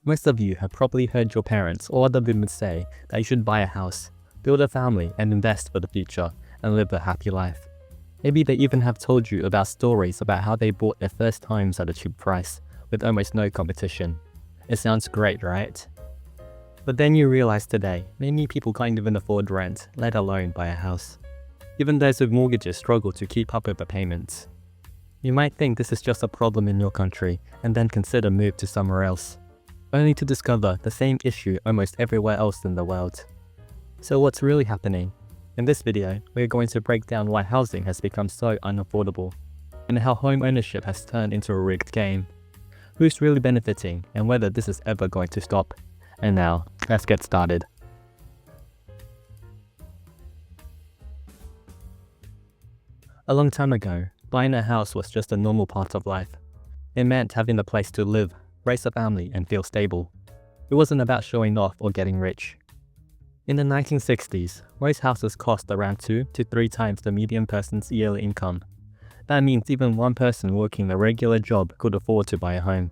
Most of you have probably heard your parents or other boomers say that you should buy a house, build a family and invest for the future and live a happy life. Maybe they even have told you about stories about how they bought their first homes at a cheap price with almost no competition. It sounds great, right? But then you realize today, many people can't even afford rent, let alone buy a house. Even those with mortgages struggle to keep up with the payments. You might think this is just a problem in your country and then consider move to somewhere else, only to discover the same issue almost everywhere else in the world. So what's really happening? In this video, we're going to break down why housing has become so unaffordable, and how home ownership has turned into a rigged game. Who's really benefiting, and whether this is ever going to stop. And now, let's get started. A long time ago, buying a house was just a normal part of life. It meant having a place to live, raise a family, and feel stable. It wasn't about showing off or getting rich. In the 1960s, most houses cost around 2 to 3 times the median person's yearly income. That means even one person working a regular job could afford to buy a home.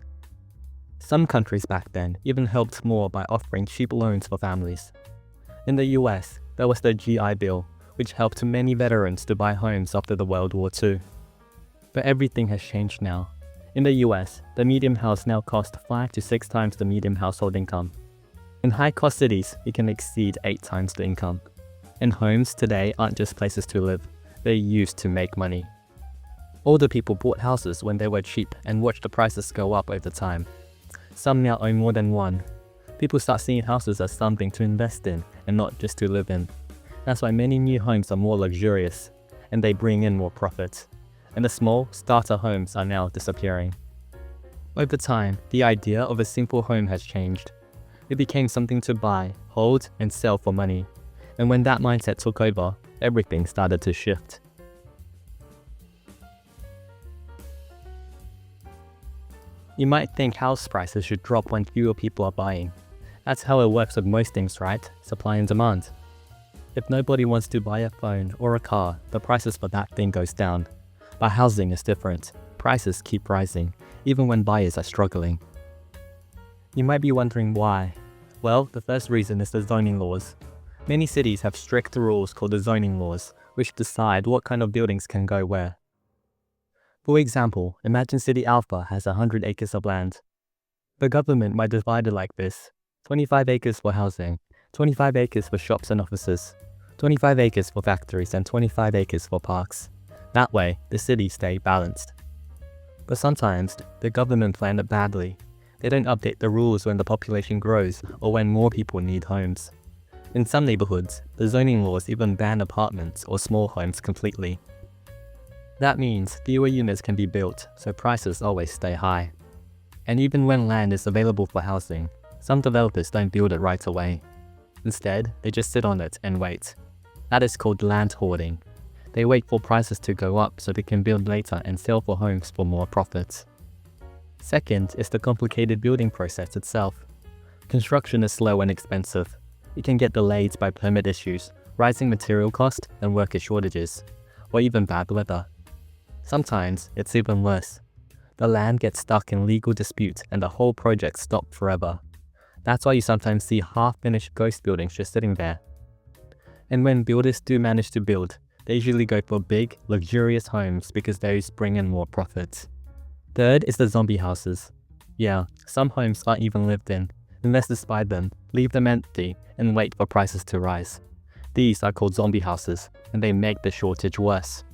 Some countries back then even helped more by offering cheap loans for families. In the US, there was the GI Bill, which helped many veterans to buy homes after the World War II. But everything has changed now. In the US, the median house now costs 5 to 6 times the median household income. In high-cost cities, it can exceed 8 times the income. And homes today aren't just places to live, they're used to make money. Older people bought houses when they were cheap and watched the prices go up over time. Some now own more than one. People start seeing houses as something to invest in and not just to live in. That's why many new homes are more luxurious, and they bring in more profit. And the small, starter homes are now disappearing. Over time, the idea of a simple home has changed. It became something to buy, hold, and sell for money. And when that mindset took over, everything started to shift. You might think house prices should drop when fewer people are buying. That's how it works with most things, right? Supply and demand. If nobody wants to buy a phone or a car, the prices for that thing goes down. But housing is different. Prices keep rising, even when buyers are struggling. You might be wondering why. Well, the first reason is the zoning laws. Many cities have strict rules called the zoning laws, which decide what kind of buildings can go where. For example, imagine City Alpha has 100 acres of land. The government might divide it like this: 25 acres for housing, 25 acres for shops and offices, 25 acres for factories, and 25 acres for parks. That way, the cities stay balanced. But sometimes, the government planned it badly. They don't update the rules when the population grows or when more people need homes. In some neighborhoods, the zoning laws even ban apartments or small homes completely. That means fewer units can be built, so prices always stay high. And even when land is available for housing, some developers don't build it right away. Instead, they just sit on it and wait. That is called land hoarding. They wait for prices to go up so they can build later and sell for homes for more profits. Second is the complicated building process itself. Construction is slow and expensive. It can get delayed by permit issues, rising material costs, and worker shortages, or even bad weather. Sometimes, it's even worse. The land gets stuck in legal dispute and the whole project stopped forever. That's why you sometimes see half-finished ghost buildings just sitting there. And when builders do manage to build, they usually go for big, luxurious homes because those bring in more profits. Third is the zombie houses. Yeah, some homes aren't even lived in. Investors buy them, leave them empty, and wait for prices to rise. These are called zombie houses, and they make the shortage worse.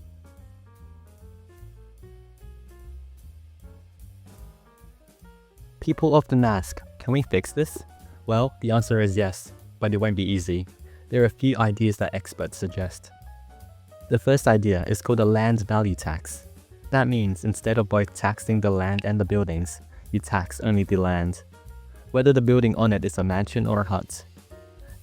People often ask, can we fix this? Well, the answer is yes, but it won't be easy. There are a few ideas that experts suggest. The first idea is called a land value tax. That means instead of both taxing the land and the buildings, you tax only the land, whether the building on it is a mansion or a hut.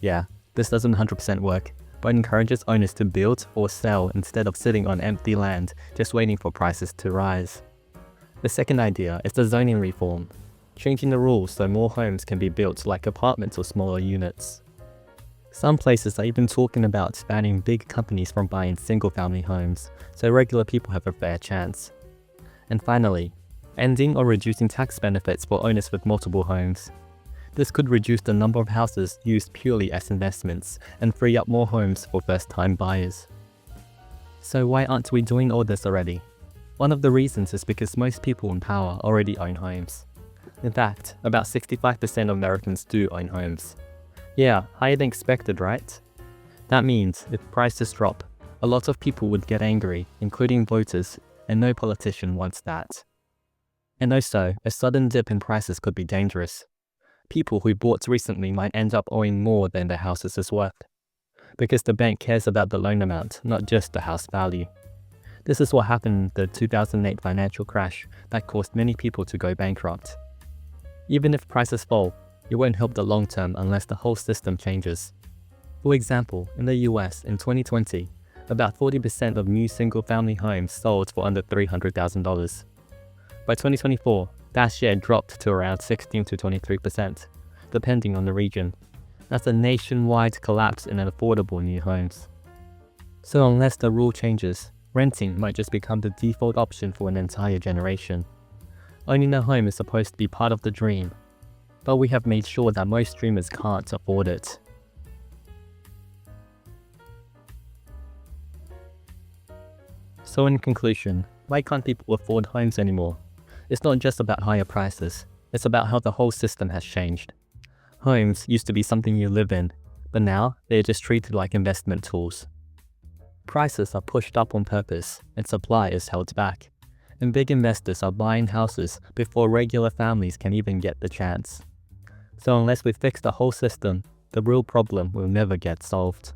Yeah, this doesn't 100% work, but encourages owners to build or sell instead of sitting on empty land just waiting for prices to rise. The second idea is the zoning reform, changing the rules so more homes can be built like apartments or smaller units. Some places are even talking about banning big companies from buying single-family homes, so regular people have a fair chance. And finally, ending or reducing tax benefits for owners with multiple homes. This could reduce the number of houses used purely as investments and free up more homes for first-time buyers. So why aren't we doing all this already? One of the reasons is because most people in power already own homes. In fact, about 65% of Americans do own homes. Yeah, higher than expected, right? That means if prices drop, a lot of people would get angry, including voters, and no politician wants that. And also, a sudden dip in prices could be dangerous. People who bought recently might end up owing more than their houses is worth, because the bank cares about the loan amount, not just the house value. This is what happened in the 2008 financial crash that caused many people to go bankrupt. Even if prices fall, it won't help the long term unless the whole system changes. For example, in the US in 2020, about 40% of new single-family homes sold for under $300,000. By 2024, that share dropped to around 16 to 23%, depending on the region. That's a nationwide collapse in affordable new homes. So unless the rule changes, renting might just become the default option for an entire generation. Owning a home is supposed to be part of the dream, but we have made sure that most dreamers can't afford it. So in conclusion, why can't people afford homes anymore? It's not just about higher prices, it's about how the whole system has changed. Homes used to be something you live in, but now they're just treated like investment tools. Prices are pushed up on purpose, and supply is held back. And big investors are buying houses before regular families can even get the chance. So unless we fix the whole system, the real problem will never get solved.